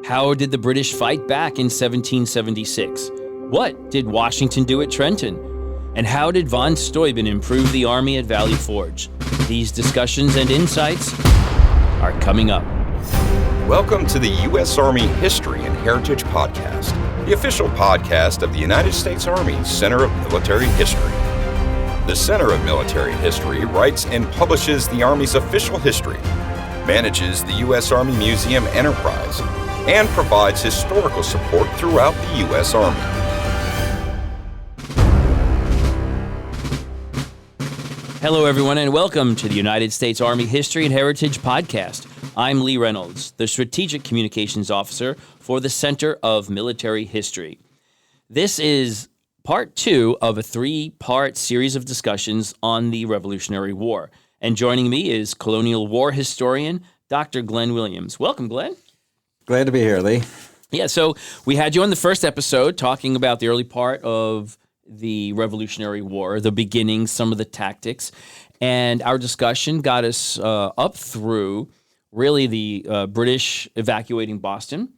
How did the British fight back in 1776? What did Washington do at Trenton? And how did von Steuben improve the army at Valley Forge? These discussions and insights are coming up. Welcome to the U.S. Army History and Heritage Podcast, the official podcast of the United States Army Center of Military History. The Center of Military History writes and publishes the Army's official history, manages the U.S. Army Museum Enterprise, and provides historical support throughout the U.S. Army. Hello, everyone, and welcome to the United States Army History and Heritage Podcast. I'm Lee Reynolds, the Strategic Communications Officer for the Center of Military History. This is part 2 of a 3-part series of discussions on the Revolutionary War. And joining me is Colonial War historian Dr. Glenn Williams. Welcome, Glenn. Glad to be here, Lee. Yeah, so we had you on the first episode talking about the early part of the Revolutionary War, the beginning, some of the tactics, and our discussion got us up through really the British evacuating Boston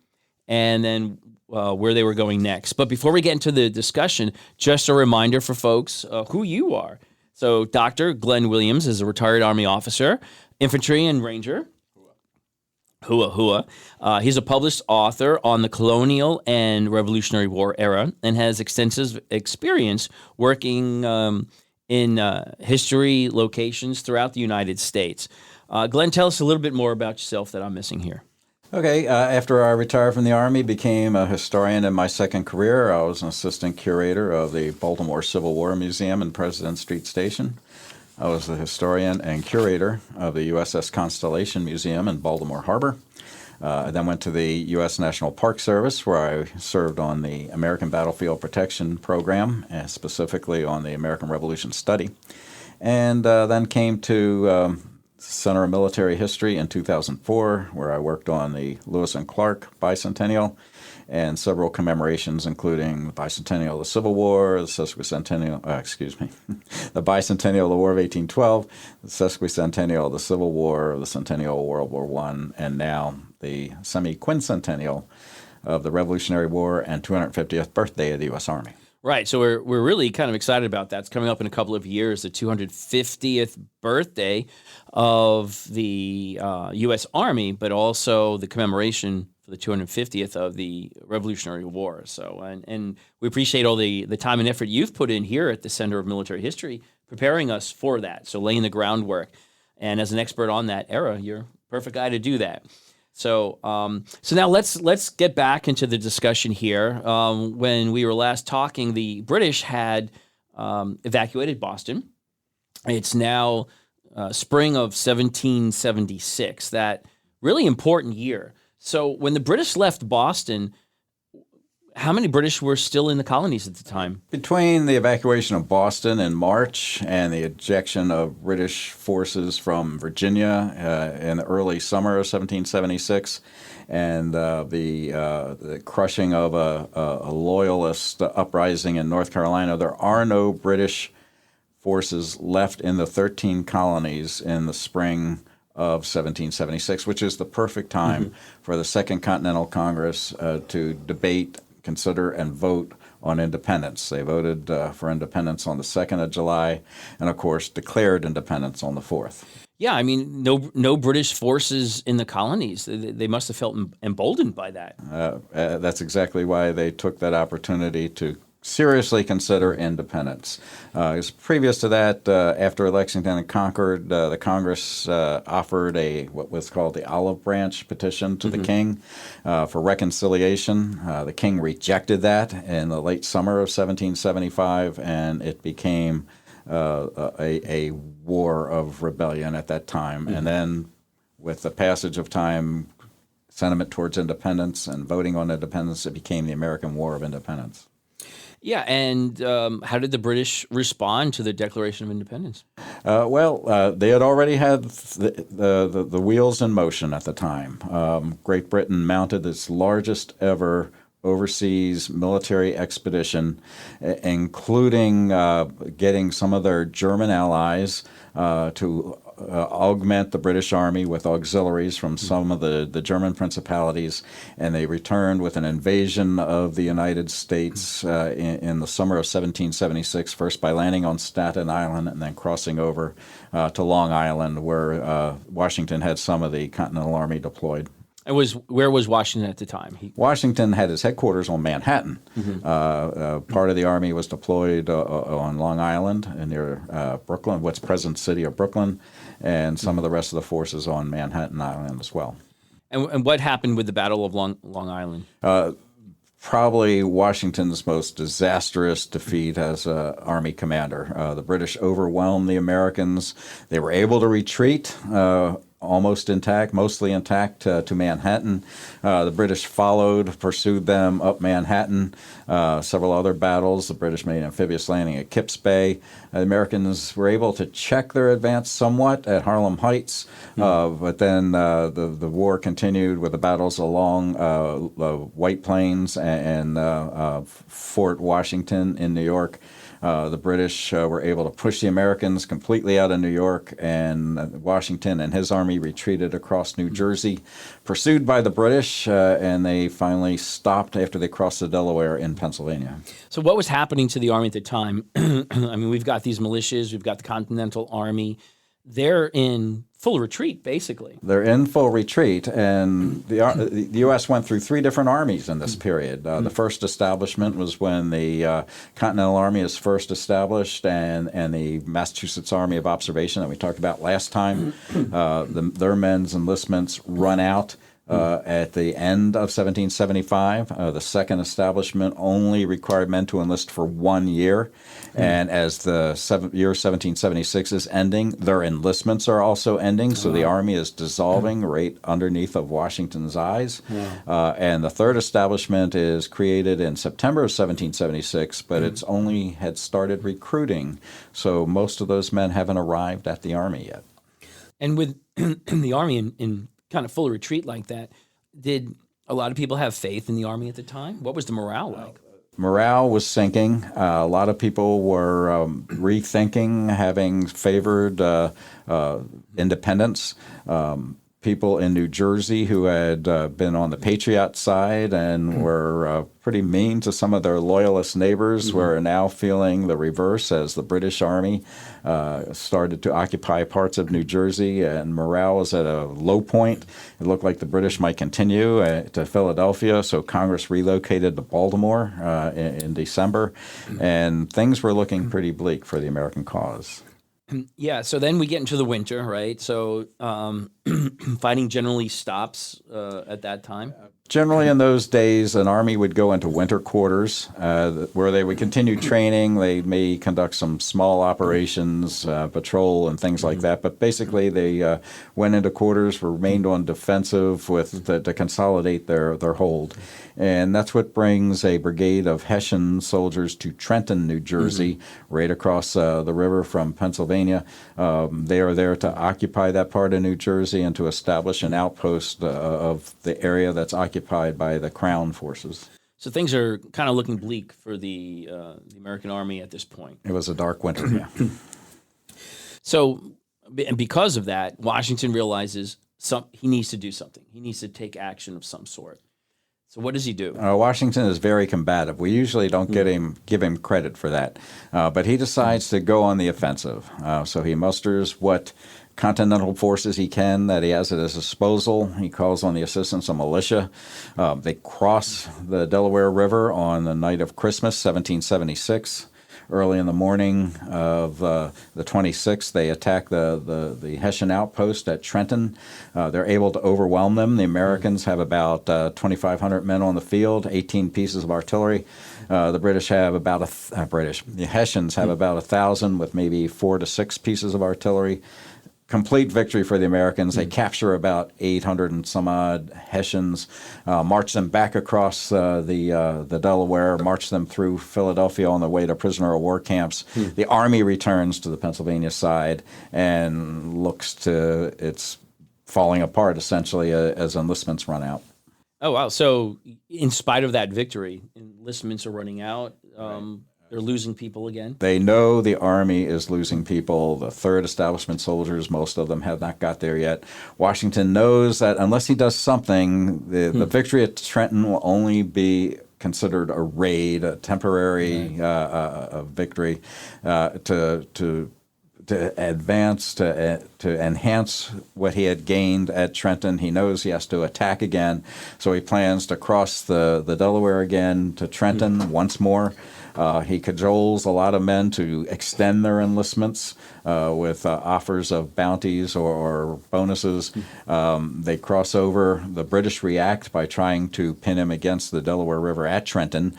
and then where they were going next. But before we get into the discussion, just a reminder for folks who you are. So Dr. Glenn Williams is a retired Army officer, infantry and ranger. He's a published author on the colonial and Revolutionary War era and has extensive experience working in history locations throughout the United States. Glenn, tell us a little bit more about yourself that I'm missing here. Okay, after I retired from the Army, became a historian in my second career. I was an assistant curator of the Baltimore Civil War Museum in President Street Station. I was the historian and curator of the USS Constellation Museum in Baltimore Harbor. I then went to the U.S. National Park Service, where I served on the American Battlefield Protection Program, and specifically on the American Revolution Study. And then came to Center of Military History in 2004, where I worked on the Lewis and Clark Bicentennial and several commemorations, including the Bicentennial of the Civil War, the Sesquicentennial, the Bicentennial of the War of 1812, the Sesquicentennial of the Civil War, the Centennial of World War I, and now the semi-quincentennial of the Revolutionary War and 250th birthday of the U.S. Army. Right, so we're really kind of excited about that. It's coming up in a couple of years, the 250th birthday of the U.S. Army, but also the commemoration for the 250th of the Revolutionary War. So, and we appreciate all the time and effort you've put in here at the Center of Military History, preparing us for that, so laying the groundwork. And as an expert on that era, you're a perfect guy to do that. So now let's get back into the discussion here. When we were last talking, the British had evacuated Boston. It's now spring of 1776, that really important year. So when the British left Boston, how many British were still in the colonies at the time? Between the evacuation of Boston in March and the ejection of British forces from Virginia in the early summer of 1776, and the crushing of a loyalist uprising in North Carolina, there are no British forces left in the 13 colonies in the spring of 1776, which is the perfect time for the Second Continental Congress to debate, consider, and vote on independence. They voted for independence on the 2nd of July and, of course, declared independence on the 4th. Yeah, I mean, no British forces in the colonies. They must have felt emboldened by that. That's exactly why they took that opportunity to seriously consider independence. Previous to that, after Lexington and Concord, the Congress offered what was called the Olive Branch petition to the king for reconciliation. The king rejected that in the late summer of 1775, and it became a war of rebellion at that time. And then with the passage of time, sentiment towards independence and voting on independence, it became the American War of Independence. Yeah, and how did the British respond to the Declaration of Independence? They had already had the wheels in motion at the time. Great Britain mounted its largest ever overseas military expedition, including getting some of their German allies to augment the British Army with auxiliaries from some of the German principalities, and they returned with an invasion of the United States in the summer of 1776, first by landing on Staten Island and then crossing over to Long Island, where Washington had some of the Continental Army deployed. Where was Washington at the time? Washington had his headquarters on Manhattan. Part of the Army was deployed on Long Island near Brooklyn, what's present city of Brooklyn, and some of the rest of the forces on Manhattan Island as well. And what happened with the Battle of Long Island? Probably Washington's most disastrous defeat as an Army commander. The British overwhelmed the Americans. They were able to retreat almost intact, mostly intact, to Manhattan. The British followed, pursued them up Manhattan. Several other battles. The British made an amphibious landing at Kips Bay. The Americans were able to check their advance somewhat at Harlem Heights, but then the war continued with the battles along White Plains and Fort Washington in New York. The British were able to push the Americans completely out of New York, and Washington and his army retreated across New Jersey, pursued by the British, and they finally stopped after they crossed the Delaware in Pennsylvania. So what was happening to the Army at the time? I mean, we've got these militias, we've got the Continental Army. They're in full retreat, basically. They're in full retreat, and the U.S. went through three different armies in this period. The first establishment was when the Continental Army is first established, and the Massachusetts Army of Observation that we talked about last time. Their men's enlistments run out at the end of 1775. The second establishment only required men to enlist for 1 year. And as the year 1776 is ending, their enlistments are also ending. So the Army is dissolving right underneath of Washington's eyes. And the third establishment is created in September of 1776, but it's only had started recruiting. So most of those men haven't arrived at the Army yet. And with the Army in kind of full retreat like that, did a lot of people have faith in the Army at the time? What was the morale like? Morale was sinking. A lot of people were rethinking, having favored independence. People in New Jersey who had been on the Patriot side and were pretty mean to some of their loyalist neighbors were now feeling the reverse as the British Army started to occupy parts of New Jersey, and morale was at a low point. It looked like the British might continue to Philadelphia, so Congress relocated to Baltimore in December, and things were looking pretty bleak for the American cause. Yeah, so then we get into the winter, right? So fighting generally stops at that time. Generally, in those days, an army would go into winter quarters where they would continue training. They may conduct some small operations, patrol, and things like that. But basically, they went into quarters, remained on defensive to consolidate their hold. And that's what brings a brigade of Hessian soldiers to Trenton, New Jersey, right across the river from Pennsylvania. They are there to occupy that part of New Jersey and to establish an outpost of the area that's occupied by the Crown forces. So things are kind of looking bleak for the American Army at this point. It was a dark winter, yeah. So, and because of that, Washington realizes he needs to do something. He needs to take action of some sort. So what does he do? Washington is very combative. We usually don't give him credit for that. But he decides to go on the offensive. So he musters what Continental forces he can that he has at his disposal. He calls on the assistance of militia. They cross the Delaware River on the night of Christmas, 1776. Early in the morning of the 26th, they attack the Hessian outpost at Trenton. They're able to overwhelm them. The Americans have about 2,500 men on the field, 18 pieces of artillery. The British have about the Hessians have about 1,000 with maybe 4 to 6 pieces of artillery. Complete victory for the Americans. They capture about 800 and some odd Hessians, march them back across the Delaware, march them through Philadelphia on the way to prisoner of war camps. The Army returns to the Pennsylvania side and looks to its falling apart, essentially, as enlistments run out. Oh, wow. So in spite of that victory, enlistments are running out. They're losing people again. They know the Army is losing people. The 3rd Establishment soldiers, most of them have not got there yet. Washington knows that unless he does something, the victory at Trenton will only be considered a raid, a temporary victory to advance, to enhance what he had gained at Trenton. He knows he has to attack again, so he plans to cross the Delaware again to Trenton once more. He cajoles a lot of men to extend their enlistments with offers of bounties or bonuses. They cross over. The British react by trying to pin him against the Delaware River at Trenton.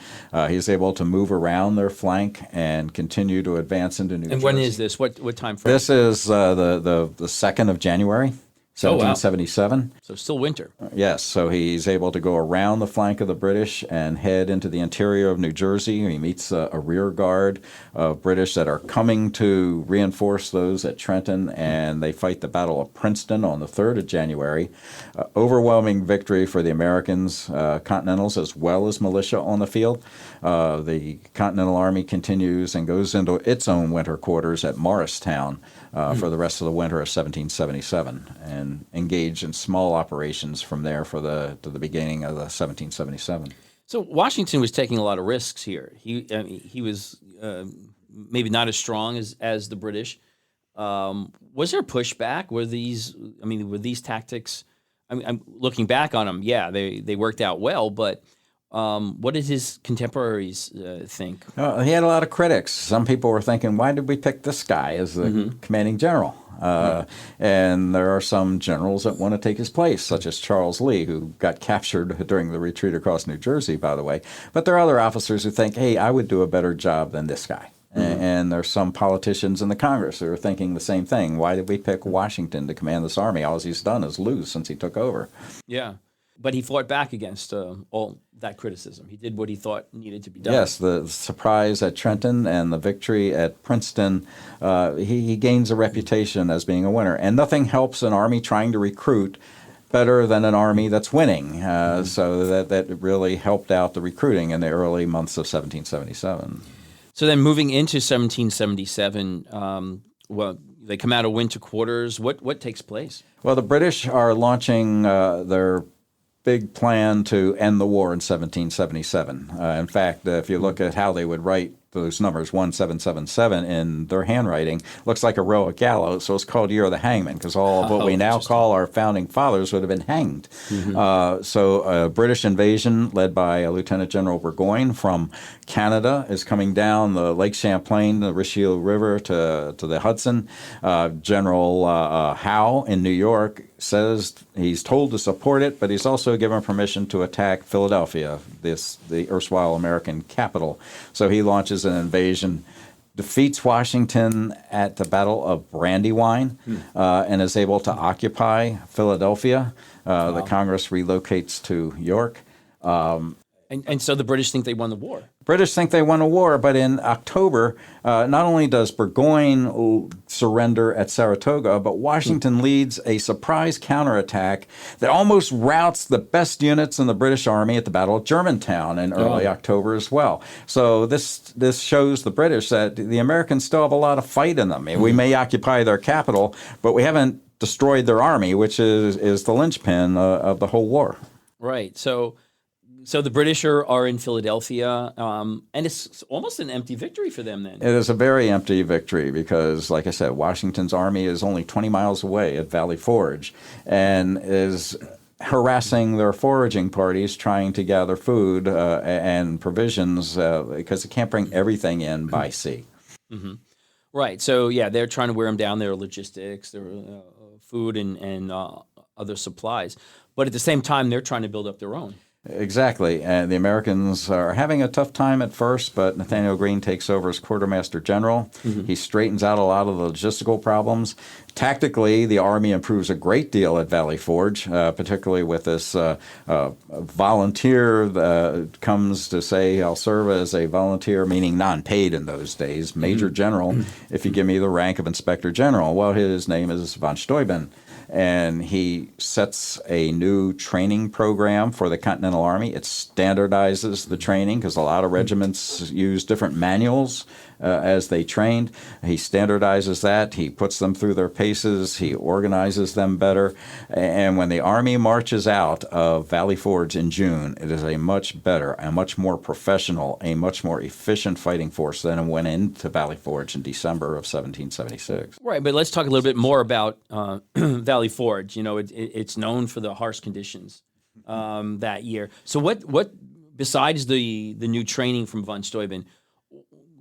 He's able to move around their flank and continue to advance into New Jersey. And when is this? What time frame? This is the 2nd of January, 1777. So still winter. Yes, so he's able to go around the flank of the British and head into the interior of New Jersey. He meets a rear guard of British that are coming to reinforce those at Trenton, and they fight the Battle of Princeton on the 3rd of January. Overwhelming victory for the Americans, Continentals as well as militia on the field. The Continental Army continues and goes into its own winter quarters at Morristown for the rest of the winter of 1777, and engaged in small operations from there to the beginning of 1777. So Washington was taking a lot of risks here. He was maybe not as strong as the British. Was there pushback? Were these tactics? I'm looking back on them. Yeah, they worked out well, but what did his contemporaries think? He had a lot of critics. Some people were thinking, why did we pick this guy as the commanding general? And there are some generals that want to take his place, such as Charles Lee, who got captured during the retreat across New Jersey, by the way. But there are other officers who think, hey, I would do a better job than this guy. And there's some politicians in the Congress who are thinking the same thing. Why did we pick Washington to command this army? All he's done is lose since he took over. Yeah. But he fought back against all that criticism. He did what he thought needed to be done. Yes, the surprise at Trenton and the victory at Princeton, he gains a reputation as being a winner. And nothing helps an army trying to recruit better than an army that's winning. So that really helped out the recruiting in the early months of 1777. So then moving into 1777, they come out of winter quarters. What takes place? Well, the British are launching their big plan to end the war in 1777. In fact, if you look at how they would write those numbers, 1777, in their handwriting, looks like a row of gallows, so it's called Year of the Hangman, because all of what we now call our founding fathers would have been hanged. So a British invasion led by Lieutenant General Burgoyne from Canada is coming down the Lake Champlain, the Richelieu River to the Hudson. General Howe in New York says he's told to support it, but he's also given permission to attack Philadelphia, the erstwhile American capital. So he launches an invasion, defeats Washington at the Battle of Brandywine, and is able to occupy Philadelphia. The Congress relocates to York. And so the British think they won the war. British think they won a war, but in October, not only does Burgoyne surrender at Saratoga, but Washington leads a surprise counterattack that almost routs the best units in the British Army at the Battle of Germantown in early October as well. So this shows the British that the Americans still have a lot of fight in them. We may occupy their capital, but we haven't destroyed their army, which is the linchpin of the whole war. Right. So the British are in Philadelphia, and it's almost an empty victory for them then. It is a very empty victory because, like I said, Washington's army is only 20 miles away at Valley Forge and is harassing their foraging parties trying to gather food and provisions because they can't bring everything in by sea. Right. So, yeah, they're trying to wear them down, their logistics, their food and other supplies. But at the same time, they're trying to build up their own. Exactly. And the Americans are having a tough time at first, but Nathaniel Greene takes over as quartermaster general. He straightens out a lot of the logistical problems. Tactically, the Army improves a great deal at Valley Forge, particularly with this volunteer that comes to say, I'll serve as a volunteer, meaning non-paid in those days, major general, if you give me the rank of inspector general. Well, his name is von Steuben. and he sets a new training program for the Continental Army. It standardizes the training because a lot of regiments use different manuals as they trained. He standardizes that. He puts them through their paces. He organizes them better. And when the Army marches out of Valley Forge in June, it is a much better, a much more professional, a much more efficient fighting force than it went into Valley Forge in December of 1776. Right, but let's talk a little bit more about Valley Forge. You know, it's known for the harsh conditions that year. So what besides the new training from von Steuben,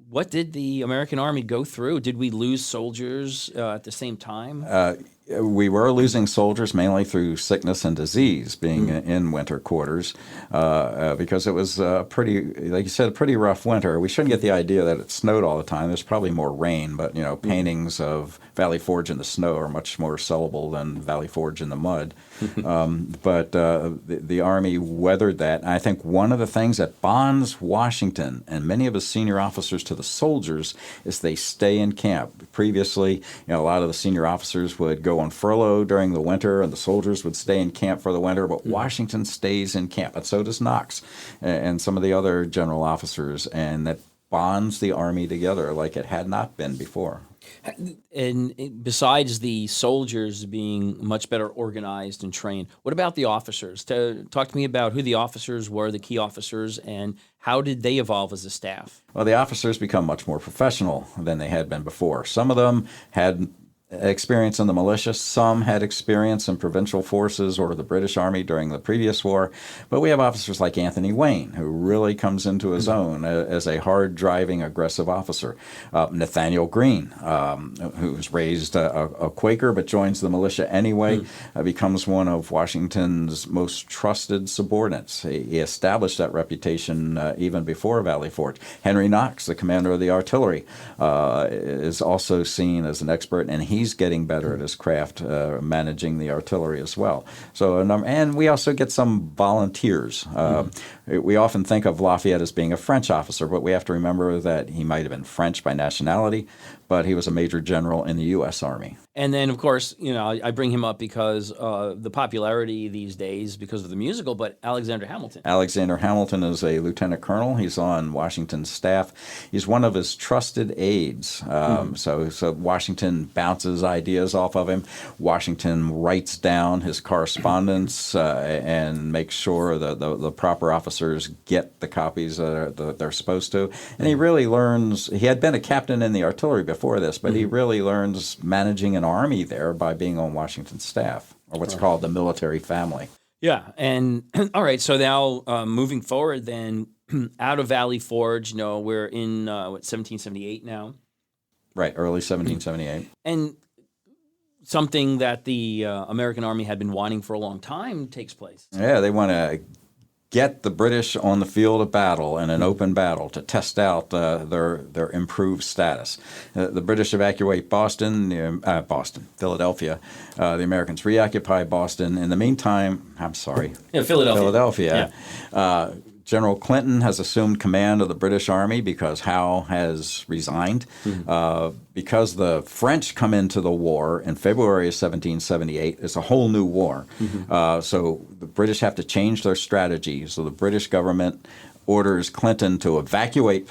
what did the American Army go through? Did we lose soldiers at the same time? We were losing soldiers mainly through sickness and disease, being in winter quarters, because it was pretty, like you said, a pretty rough winter. We shouldn't get the idea that it snowed all the time. There's probably more rain, but paintings of Valley Forge in the snow are much more sellable than Valley Forge in the mud. But the Army weathered that. And I think one of the things that bonds Washington and many of his senior officers to the soldiers is they stay in camp. Previously, a lot of the senior officers would go on furlough during the winter, and the soldiers would stay in camp for the winter, but Washington stays in camp, and so does Knox and some of the other general officers, and that bonds the Army together like it had not been before. And besides the soldiers being much better organized and trained, what about the officers? Talk to me about who the officers were, the key officers, and how did they evolve as a staff? Well, the officers become much more professional than they had been before. Some of them had experience in the militia. Some had experience in provincial forces or the British Army during the previous war. But we have officers like Anthony Wayne, who really comes into his own as a hard-driving, aggressive officer. Nathaniel Greene, who was raised a Quaker but joins the militia anyway, becomes one of Washington's most trusted subordinates. He established that reputation even before Valley Forge. Henry Knox, the commander of the artillery, is also seen as an expert, and he's getting better at his craft, managing the artillery as well. So, and we also get some volunteers. We often think of Lafayette as being a French officer, but we have to remember that he might have been French by nationality, but he was a major general in the U.S. Army. And then, of course, I bring him up because the popularity these days because of the musical, but Alexander Hamilton. Alexander Hamilton is a lieutenant colonel. He's on Washington's staff. He's one of his trusted aides. So Washington bounces ideas off of him. Washington writes down his correspondence and makes sure that the proper officers get the copies that they're supposed to. And he really learns. He had been a captain in the artillery before this, but he really learns managing an army there by being on Washington's staff, or what's called the military family. Yeah, and all right, so now moving forward then, out of Valley Forge, we're in 1778 now? Right, early 1778. And something that the American Army had been wanting for a long time takes place. Yeah, they want to get the British on the field of battle in an open battle to test out their improved status. The British evacuate Philadelphia. The Americans reoccupy Boston. In the meantime, Philadelphia. Yeah. General Clinton has assumed command of the British Army because Howe has resigned. Because the French come into the war in February of 1778, it's a whole new war. So the British have to change their strategy. So the British government orders Clinton to evacuate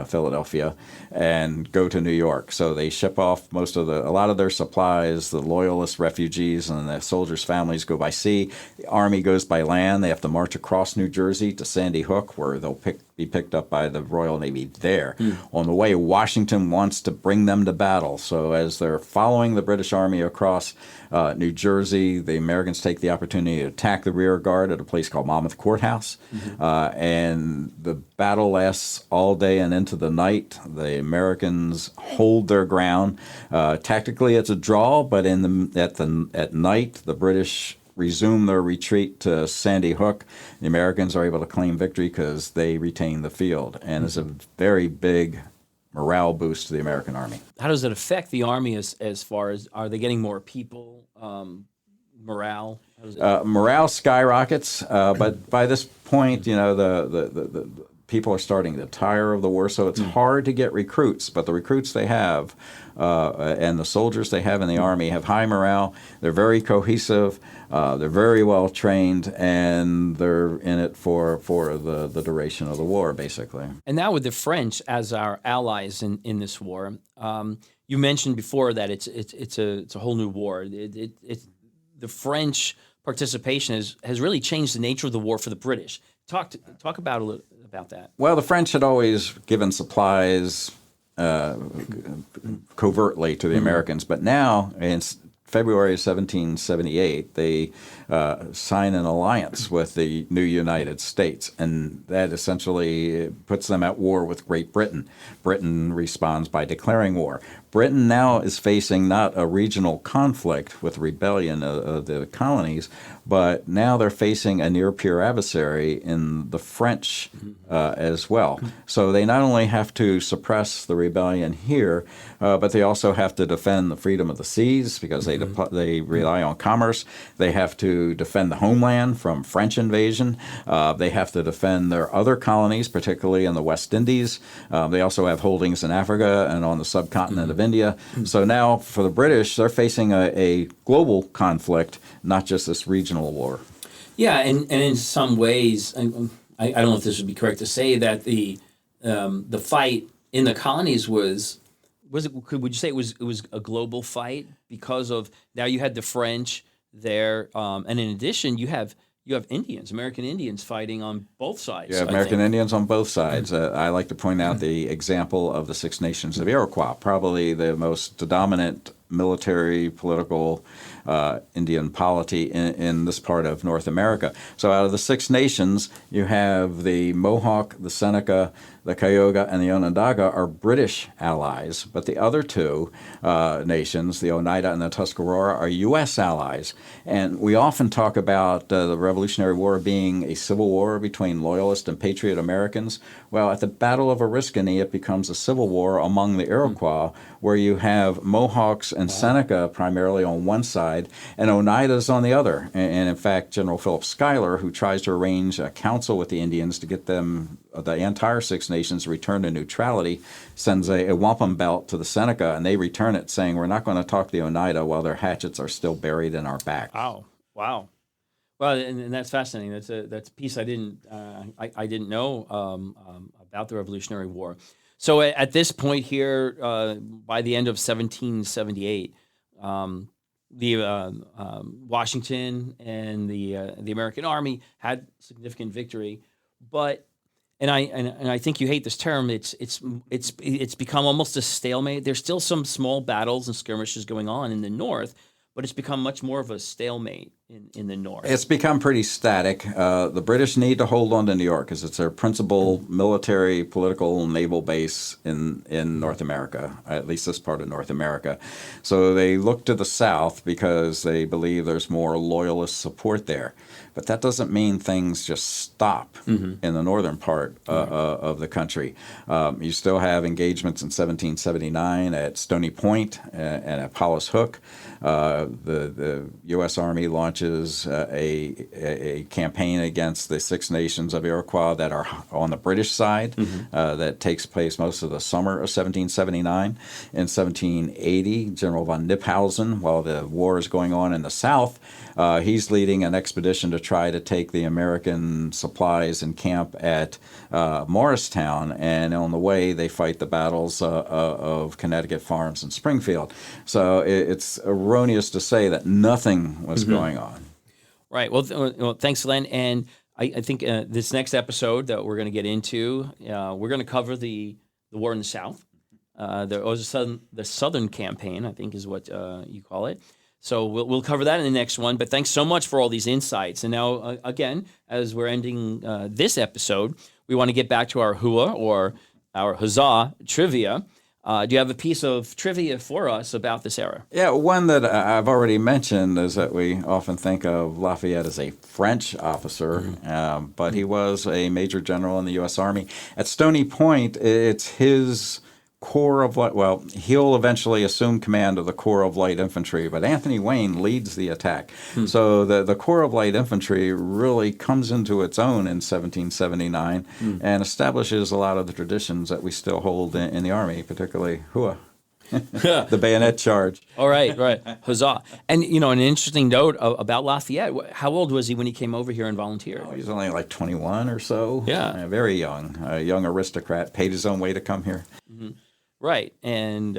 Philadelphia, and go to New York. So they ship off a lot of their supplies. The Loyalist refugees and the soldiers' families go by sea. The Army goes by land. They have to march across New Jersey to Sandy Hook, where they'll be picked up by the Royal Navy there. On the way, Washington wants to bring them to battle. So as they're following the British Army across New Jersey, the Americans take the opportunity to attack the rear guard at a place called Monmouth Courthouse. And the battle lasts all day and into the night. The Americans hold their ground. Tactically, it's a draw, but at night, the British resume their retreat to Sandy Hook. The Americans are able to claim victory because they retain the field, and it's a very big morale boost to the American Army. How does it affect the Army as far as, are they getting more people, morale? Morale skyrockets, but by this point, the people are starting to tire of the war, so it's hard to get recruits. But the recruits they have and the soldiers they have in the Army have high morale. They're very cohesive. They're very well trained, and they're in it for the duration of the war, basically. And now with the French as our allies in this war, you mentioned before that it's a whole new war. The French participation has really changed the nature of the war for the British. Talk about a little about that. Well, the French had always given supplies covertly to the Americans, but now in February of 1778, they sign an alliance with the new United States, and that essentially puts them at war with Great Britain. Britain responds by declaring war. Britain now is facing not a regional conflict with rebellion of the colonies, but now they're facing a near-peer adversary in the French as well. So they not only have to suppress the rebellion here, but they also have to defend the freedom of the seas because they rely on commerce. They have to defend the homeland from French invasion. They have to defend their other colonies, particularly in the West Indies. They also have holdings in Africa and on the subcontinent of India. So now for the British, they're facing a global conflict, not just this regional war. Yeah, and in some ways, I don't know if this would be correct to say that the fight in the colonies was it? Would you say it was a global fight because of now you had the French there, and in addition you have Indians, American Indians fighting on both sides. Yeah, American Indians on both sides. I like to point out the example of the Six Nations of Iroquois, probably the most dominant military, political Indian polity in this part of North America. So out of the Six Nations, you have the Mohawk, the Seneca, the Cayuga, and the Onondaga are British allies, but the other two nations, the Oneida and the Tuscarora, are U.S. allies. And we often talk about the Revolutionary War being a civil war between Loyalist and Patriot Americans. Well, at the Battle of Oriskany, it becomes a civil war among the Iroquois, where you have Mohawks and Seneca primarily on one side, and Oneidas on the other. And in fact, General Philip Schuyler, who tries to arrange a council with the Indians to get them, the entire Six Nations, to return to neutrality, sends a wampum belt to the Seneca, and they return it saying, we're not going to talk to the Oneida while their hatchets are still buried in our back. Wow. Well, and that's fascinating. That's a piece I didn't know about the Revolutionary War. So at this point here, by the end of 1778, the Washington and the American Army had significant victory, but and I think you hate this term. It's become almost a stalemate. There's still some small battles and skirmishes going on in the North, but it's become much more of a stalemate in the North. It's become pretty static. The British need to hold on to New York because it's their principal military, political, naval base in North America, at least this part of North America. So they look to the South because they believe there's more loyalist support there. But that doesn't mean things just stop in the northern part of the country. You still have engagements in 1779 at Stony Point and at Paulus Hook. The U.S. Army launches a campaign against the Six Nations of Iroquois that are on the British side that takes place most of the summer of 1779. In 1780, General von Kniphausen, while the war is going on in the South, he's leading an expedition to try to take the American supplies and camp at Morristown, and on the way they fight the battles of Connecticut Farms and Springfield. So it's erroneous to say that nothing was going on. Right. Well, thanks, Len. And I think this next episode that we're going to get into, we're going to cover the war in the South. The Southern Campaign, I think, is what you call it. So we'll cover that in the next one. But thanks so much for all these insights. And now, again, as we're ending this episode, we want to get back to our hua or our huzzah trivia. Do you have a piece of trivia for us about this era? Yeah, one that I've already mentioned is that we often think of Lafayette as a French officer, but he was a major general in the U.S. Army. At Stony Point, it's his Corps of Light, well, he'll eventually assume command of the Corps of Light Infantry, but Anthony Wayne leads the attack. So the Corps of Light Infantry really comes into its own in 1779 and establishes a lot of the traditions that we still hold in the Army, particularly hua. The bayonet charge. All right, right. Huzzah. And, an interesting note about Lafayette. How old was he when he came over here and volunteered? He was only like 21 or so. Yeah. Very young. A young aristocrat. Paid his own way to come here. Right. And,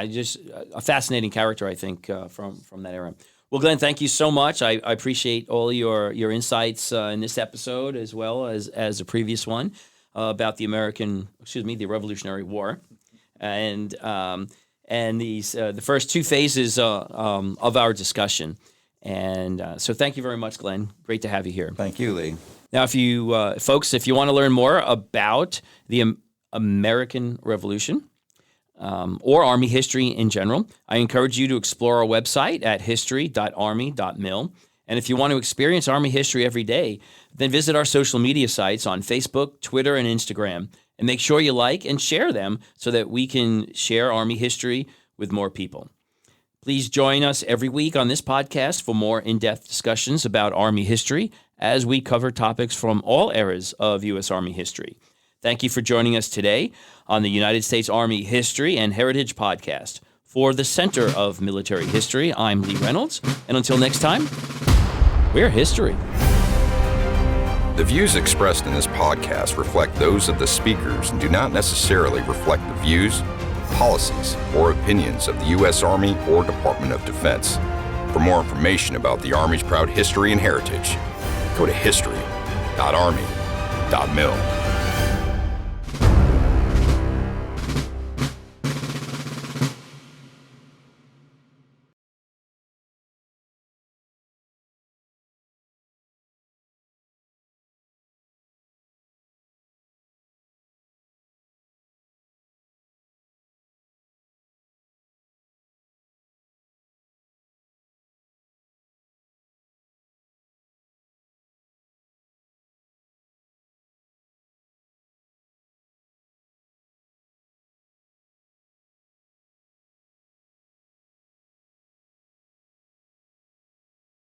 just a fascinating character, I think, from that era. Well, Glenn, thank you so much. I appreciate all your insights in this episode as well as the previous one about the Revolutionary War. And these the first two phases of our discussion. And so thank you very much, Glenn. Great to have you here. Thank you, Lee. Now, if you want to learn more about the American Revolution or Army history in general, I encourage you to explore our website at history.army.mil. And if you want to experience Army history every day, then visit our social media sites on Facebook, Twitter, and Instagram. And make sure you like and share them so that we can share Army history with more people. Please join us every week on this podcast for more in-depth discussions about Army history as we cover topics from all eras of U.S. Army history. Thank you for joining us today on the United States Army History and Heritage Podcast. For the Center of Military History, I'm Lee Reynolds. And until next time, we're history. The views expressed in this podcast reflect those of the speakers and do not necessarily reflect the views, policies, or opinions of the U.S. Army or Department of Defense. For more information about the Army's proud history and heritage, go to history.army.mil.